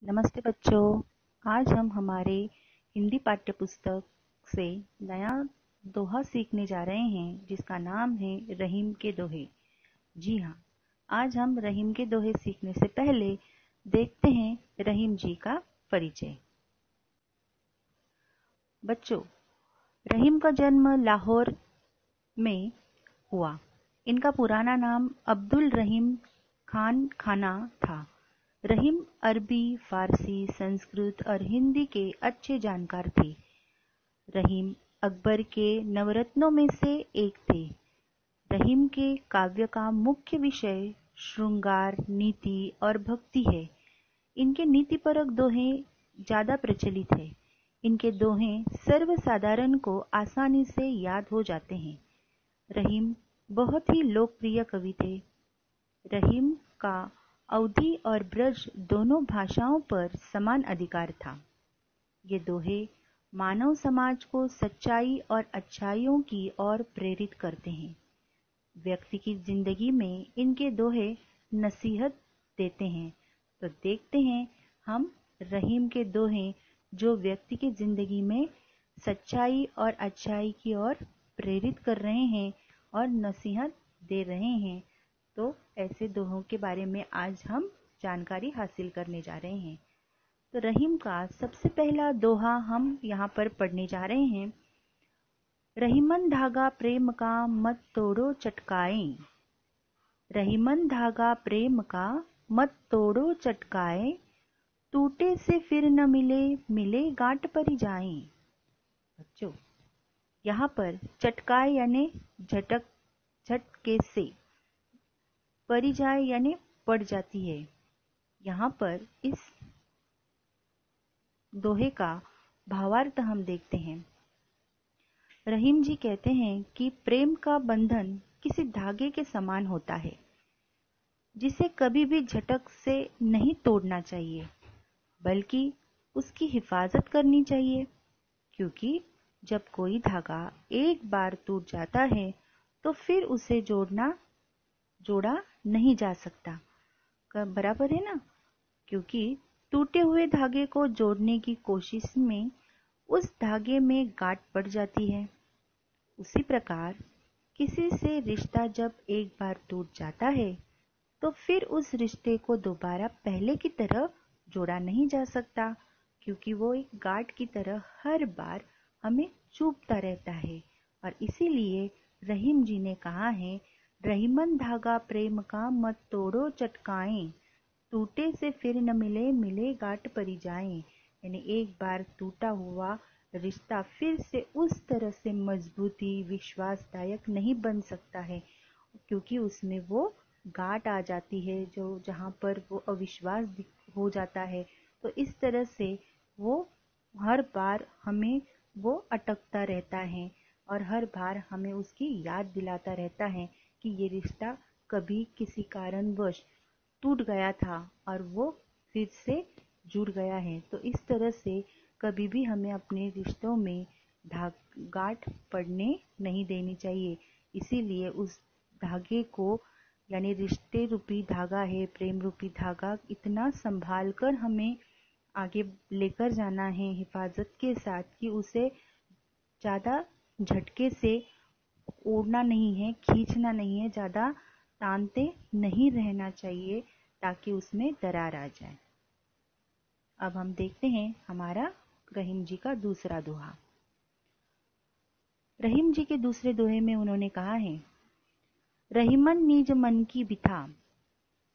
नमस्ते बच्चों। आज हम हमारे हिंदी पाठ्य पुस्तक से नया दोहा सीखने जा रहे हैं जिसका नाम है रहीम के दोहे। जी हाँ, आज हम रहीम के दोहे सीखने से पहले देखते हैं रहीम जी का परिचय। बच्चों, रहीम का जन्म लाहौर में हुआ। इनका पुराना नाम अब्दुल रहीम खान खाना था। रहीम अरबी, फारसी, संस्कृत और हिंदी के अच्छे जानकार थे। रहीम अकबर के नवरत्नों में से एक थे। रहीम के काव्य का मुख्य विषय श्रृंगार, नीति और भक्ति है। इनके नीतिपरक दोहे ज्यादा प्रचलित है। इनके दोहे सर्वसाधारण को आसानी से याद हो जाते हैं। रहीम बहुत ही लोकप्रिय कवि थे। रहीम का अवधी और ब्रज दोनों भाषाओं पर समान अधिकार था। ये दोहे मानव समाज को सच्चाई और अच्छाइयों की ओर प्रेरित करते हैं। व्यक्ति की जिंदगी में इनके दोहे नसीहत देते हैं। तो देखते हैं हम रहीम के दोहे जो व्यक्ति की जिंदगी में सच्चाई और अच्छाई की ओर प्रेरित कर रहे हैं और नसीहत दे रहे हैं। तो ऐसे दोहों के बारे में आज हम जानकारी हासिल करने जा रहे हैं। तो रहीम का सबसे पहला दोहा हम यहाँ पर पढ़ने जा रहे हैं। रहीमन धागा प्रेम का मत तोड़ो चटकाए। रहीमन धागा प्रेम का मत तोड़ो चटकाए। टूटे से फिर न मिले, मिले गांठ पर जाए। बच्चों, यहाँ पर चटकाए यानी झटके से, परी जाए यानी पड़ जाती है। यहाँ पर इस दोहे का भावार्थ हम देखते हैं। रहीम जी कहते हैं कि प्रेम का बंधन किसी धागे के समान होता है जिसे कभी भी झटक से नहीं तोड़ना चाहिए, बल्कि उसकी हिफाजत करनी चाहिए। क्योंकि जब कोई धागा एक बार टूट जाता है तो फिर उसे जोड़ा नहीं जा सकता। बराबर है ना? क्योंकि टूटे हुए धागे को जोड़ने की कोशिश में उस धागे में गांठ पड़ जाती है। उसी प्रकार किसी से रिश्ता जब एक बार टूट जाता है तो फिर उस रिश्ते को दोबारा पहले की तरह जोड़ा नहीं जा सकता, क्योंकि वो एक गांठ की तरह हर बार हमें चुभता रहता है। और इसीलिए रहीम जी ने कहा है, रहीमन धागा प्रेम का मत तोड़ो चटकाएं। टूटे से फिर न मिले, मिले गांठ परी जाए। यानी एक बार टूटा हुआ रिश्ता फिर से उस तरह से मजबूती, विश्वासदायक नहीं बन सकता है, क्योंकि उसमें वो गांठ आ जाती है जो जहाँ पर वो अविश्वास हो जाता है। तो इस तरह से वो हर बार हमें वो अटकता रहता है और हर बार हमें उसकी याद दिलाता रहता है कि ये रिश्ता कभी किसी कारणवश टूट गया था और वो फिर से जुड़ गया है। तो इस तरह से कभी भी हमें अपने रिश्तों में गांठ पड़ने नहीं देनी चाहिए। इसीलिए उस धागे को, यानी रिश्ते रूपी धागा है, प्रेम रूपी धागा, इतना संभाल कर हमें आगे लेकर जाना है हिफाजत के साथ कि उसे ज़्यादा झटके से ओढ़ना नहीं है, खींचना नहीं है, ज़्यादा तानते नहीं रहना चाहिए ताकि उसमें दरार आ जाए। अब हम देखते हैं हमारा रहीम जी का दूसरा दोहा। रहीम जी के दूसरे दोहे में उन्होंने कहा है, रहीमन निज मन की बिथा।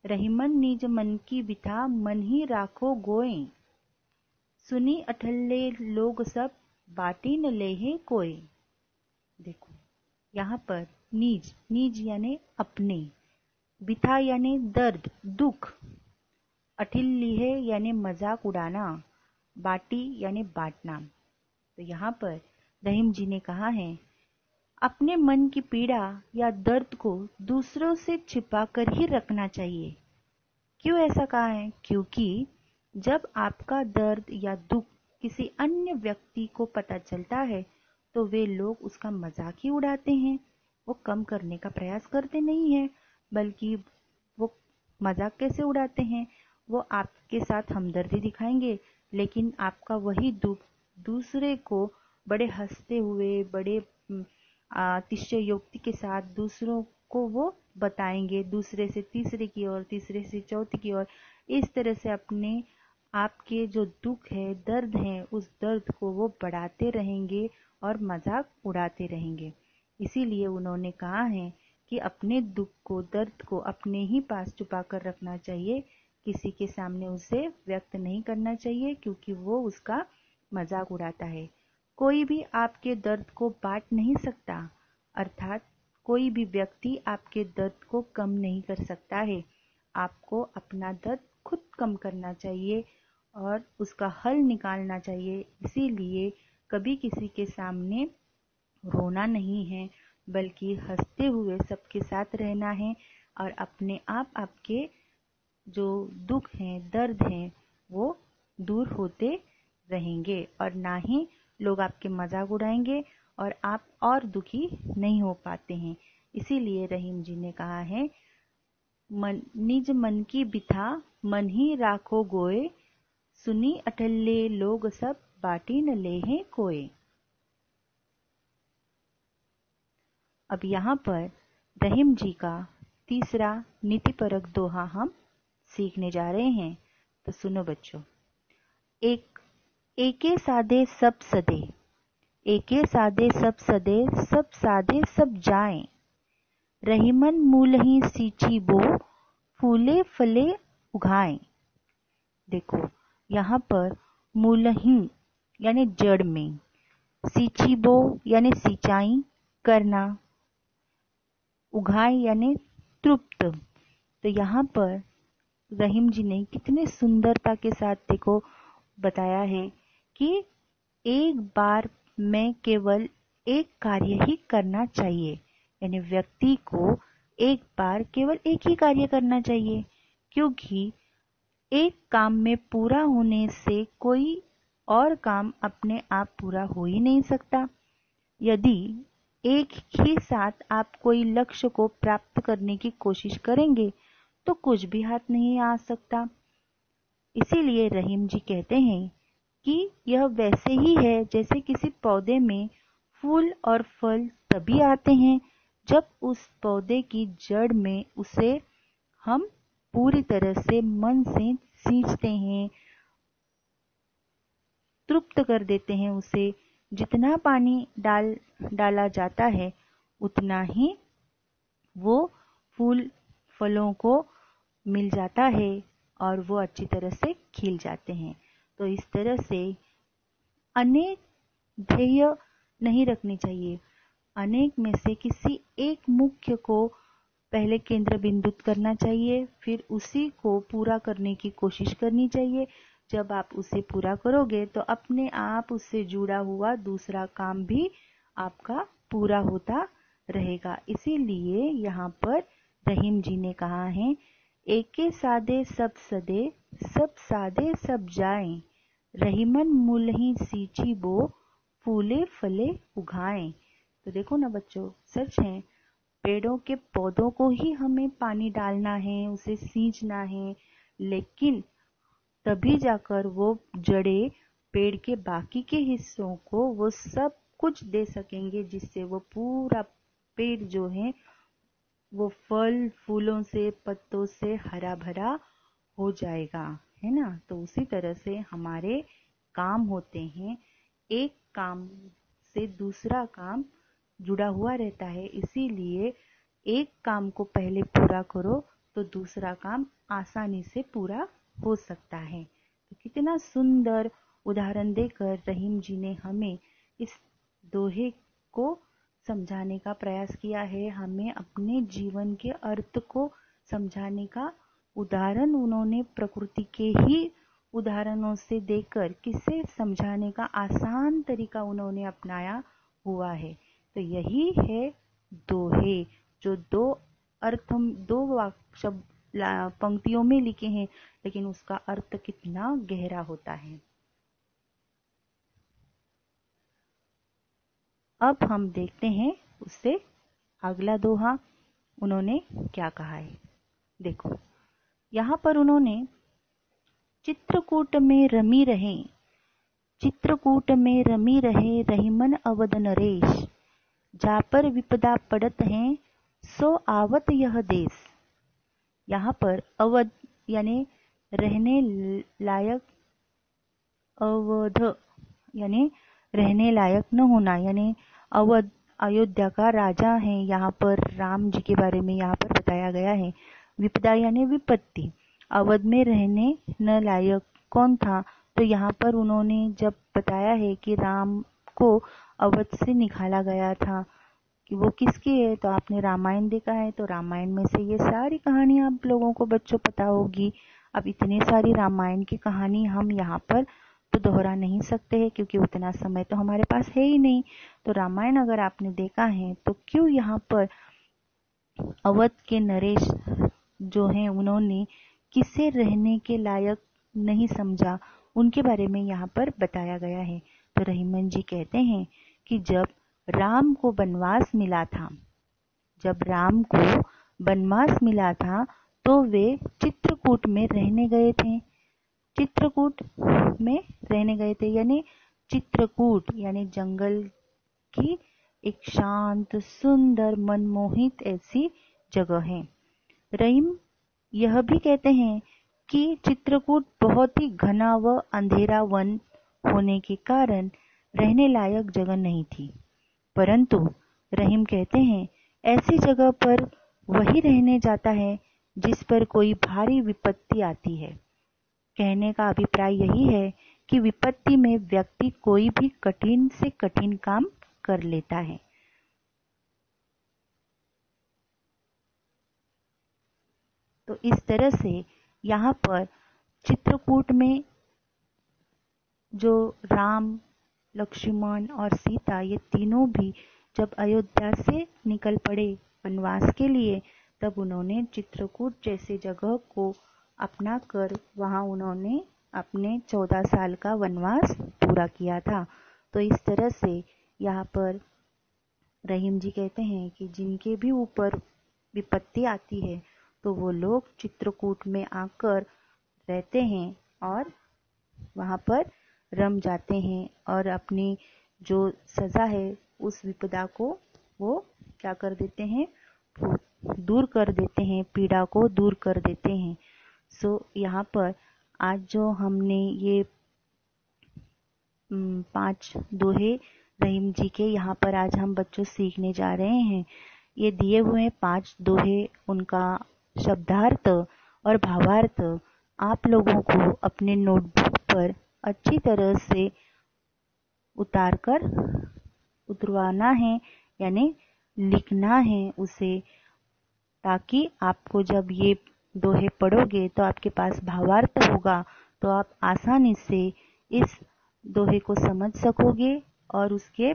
रहीमन निज मन की बिथा, मन ही राखो गोए। सुनी अठल्ले लोग सब, बाटी न लेहे कोय। देखो, यहाँ पर नीज यानी अपने, बिथा यानी दर्द, दुख, अठिल लीहे यानी मजाक उड़ाना, बाटी यानी बांटना। तो यहाँ पर रहीम जी ने कहा है, अपने मन की पीड़ा या दर्द को दूसरों से छिपा कर ही रखना चाहिए। क्यों ऐसा कहा है? क्योंकि जब आपका दर्द या दुख किसी अन्य व्यक्ति को पता चलता है तो वे लोग उसका मजाक ही उड़ाते हैं। वो कम करने का प्रयास करते नहीं हैं, बल्कि वो मजाक कैसे उड़ाते हैं, वो आपके साथ हमदर्दी दिखाएंगे, लेकिन आपका वही दुख दूसरे को बड़े हंसते हुए, बड़े अतिशयोक्ति के साथ दूसरों को वो बताएंगे, दूसरे से तीसरे की ओर, तीसरे से चौथे की ओर। इस तरह से अपने आपके जो दुख है, दर्द है, उस दर्द को वो बढ़ाते रहेंगे और मजाक उड़ाते रहेंगे। इसीलिए उन्होंने कहा है कि अपने दुख को, दर्द को अपने ही पास छुपा कर रखना चाहिए, किसी के सामने उसे व्यक्त नहीं करना चाहिए, क्योंकि वो उसका मजाक उड़ाता है। कोई भी आपके दर्द को बांट नहीं सकता, अर्थात कोई भी व्यक्ति आपके दर्द को कम नहीं कर सकता है। आपको अपना दर्द खुद कम करना चाहिए और उसका हल निकालना चाहिए। इसीलिए कभी किसी के सामने रोना नहीं है, बल्कि हंसते हुए सबके साथ रहना है, और अपने आप आपके जो दुख हैं, दर्द हैं, वो दूर होते रहेंगे, और ना ही लोग आपके मजाक उड़ाएंगे और आप और दुखी नहीं हो पाते हैं। इसीलिए रहीम जी ने कहा है, निज मन की बिथा मन ही राखो गोए, सुनी अठल्ले लोग सब बाटी न ले हैं कोय। अब यहाँ पर रहीम जी का तीसरा नीतिपरक दोहा हम सीखने जा रहे हैं। तो सुनो बच्चों। एके साधे सब सदे, एके साधे सब सदे, सब साधे सब जाएं, रहीमन मूलहि सींची बो, फूले फले उगाएं। देखो यहाँ पर मूलहि यानी जड़ में, सींची बो यानी सिंचाई करना, उगाए यानी तृप्त। तो यहाँ पर रहीम जी ने कितने सुंदरता के साथ देखो बताया है कि एक बार में केवल एक कार्य ही करना चाहिए, यानी व्यक्ति को एक बार केवल एक ही कार्य करना चाहिए, क्योंकि एक काम में पूरा होने से कोई और काम अपने आप पूरा हो ही नहीं सकता। यदि एक ही साथ आप कोई लक्ष्य को प्राप्त करने की कोशिश करेंगे तो कुछ भी हाथ नहीं आ सकता। इसीलिए रहीम जी कहते हैं कि यह वैसे ही है जैसे किसी पौधे में फूल और फल तभी आते हैं जब उस पौधे की जड़ में उसे हम पूरी तरह से मन से सींचते हैं, तृप्त कर देते हैं उसे। जितना पानी डाला जाता है उतना ही वो फूल फलों को मिल जाता है और वो अच्छी तरह से खिल जाते हैं। तो इस तरह से अनेक ध्येय नहीं रखने चाहिए, अनेक में से किसी एक मुख्य को पहले केंद्र बिंदुत करना चाहिए, फिर उसी को पूरा करने की कोशिश करनी चाहिए। जब आप उसे पूरा करोगे तो अपने आप उससे जुड़ा हुआ दूसरा काम भी आपका पूरा होता रहेगा। इसीलिए यहाँ पर रहीम जी ने कहा है, एके साधे सब सदे, सब साधे सब जाएं, रहीमन मूलहि सींची बो, फूले फले उगाएं। तो देखो ना बच्चों, सच है, पेड़ों के पौधों को ही हमें पानी डालना है, उसे सींचना है, लेकिन तभी जाकर वो जड़ें पेड़ के बाकी के हिस्सों को वो सब कुछ दे सकेंगे, जिससे वो पूरा पेड़ जो है वो फल फूलों से, पत्तों से हरा भरा हो जाएगा, है ना। तो उसी तरह से हमारे काम होते हैं, एक काम से दूसरा काम जुड़ा हुआ रहता है। इसीलिए एक काम को पहले पूरा करो तो दूसरा काम आसानी से पूरा हो सकता है। तो कितना सुंदर उदाहरण देकर रहीम जी ने हमें इस दोहे को समझाने का प्रयास किया है, हमें अपने जीवन के अर्थ को समझाने का उदाहरण उन्होंने प्रकृति के ही उदाहरणों से देकर किसे समझाने का आसान तरीका उन्होंने अपनाया हुआ है। तो यही है दोहे, जो दो अर्थ, दो शब्द पंक्तियों में लिखे हैं, लेकिन उसका अर्थ कितना गहरा होता है। अब हम देखते हैं उससे अगला दोहा उन्होंने क्या कहा है। देखो यहाँ पर उन्होंने चित्रकूट में रमी रहे, चित्रकूट में रमी रहे रहीमन अवध नरेश, जा पर विपदा पड़त है सो आवत यह देश। यहाँ पर अवध यानी रहने लायक, अवध यानी रहने लायक न होना, यानी अवध अयोध्या का राजा है। यहाँ पर राम जी के बारे में यहाँ पर बताया गया है। विपदा यानी विपत्ति, अवध में रहने न लायक कौन था, तो यहाँ पर उन्होंने जब बताया है कि राम को अवध से निकाला गया था कि वो किसकी है, तो आपने रामायण देखा है, तो रामायण में से ये सारी कहानी आप लोगों को बच्चों पता होगी। अब इतनी सारी रामायण की कहानी हम यहाँ पर तो दोहरा नहीं सकते हैं, क्योंकि उतना समय तो हमारे पास है ही नहीं। तो रामायण अगर आपने देखा है तो क्यों यहाँ पर अवध के नरेश जो हैं उन्होंने किसे रहने के लायक नहीं समझा, उनके बारे में यहाँ पर बताया गया है। तो रहीमन जी कहते हैं कि जब राम को वनवास मिला था, जब राम को वनवास मिला था तो वे चित्रकूट में रहने गए थे। चित्रकूट में रहने गए थे यानी चित्रकूट यानी जंगल की एक शांत सुंदर मनमोहित ऐसी जगह है। रहीम यह भी कहते हैं कि चित्रकूट बहुत ही घना व अंधेरा वन होने के कारण रहने लायक जगह नहीं थी, परंतु रहीम कहते हैं ऐसी जगह पर वही रहने जाता है जिस पर कोई भारी विपत्ति आती है। कहने का अभिप्राय यही है कि विपत्ति में व्यक्ति कोई भी कठिन से कठिन काम कर लेता है। तो इस तरह से यहाँ पर चित्रकूट में जो राम, लक्ष्मण और सीता ये तीनों भी जब अयोध्या से निकल पड़े वनवास के लिए, तब उन्होंने चित्रकूट जैसी जगह को अपना कर वहां उन्होंने अपने 14 साल का वनवास पूरा किया था। तो इस तरह से यहाँ पर रहीम जी कहते हैं कि जिनके भी ऊपर विपत्ति आती है तो वो लोग चित्रकूट में आकर रहते हैं और वहां पर रम जाते हैं और अपनी जो सजा है उस विपदा को वो क्या कर देते हैं, दूर कर देते हैं, पीड़ा को दूर कर देते हैं। यहाँ पर आज जो हमने ये 5 दोहे रहीम जी के यहाँ पर आज हम बच्चों सीखने जा रहे हैं। ये दिए हुए 5 दोहे, उनका शब्दार्थ और भावार्थ आप लोगों को अपने नोटबुक पर अच्छी तरह से उतरवाना है, यानी लिखना है उसे, ताकि आपको जब ये दोहे पढ़ोगे तो आपके पास भावार्थ होगा, तो आप आसानी से इस दोहे को समझ सकोगे और उसके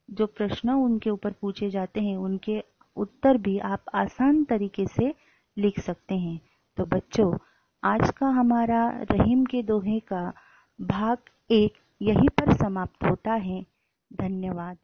जो प्रश्न उनके ऊपर पूछे जाते हैं उनके उत्तर भी आप आसान तरीके से लिख सकते हैं। तो बच्चों, आज का हमारा रहीम के दोहे का भाग 1 यहीं पर समाप्त होता है। धन्यवाद।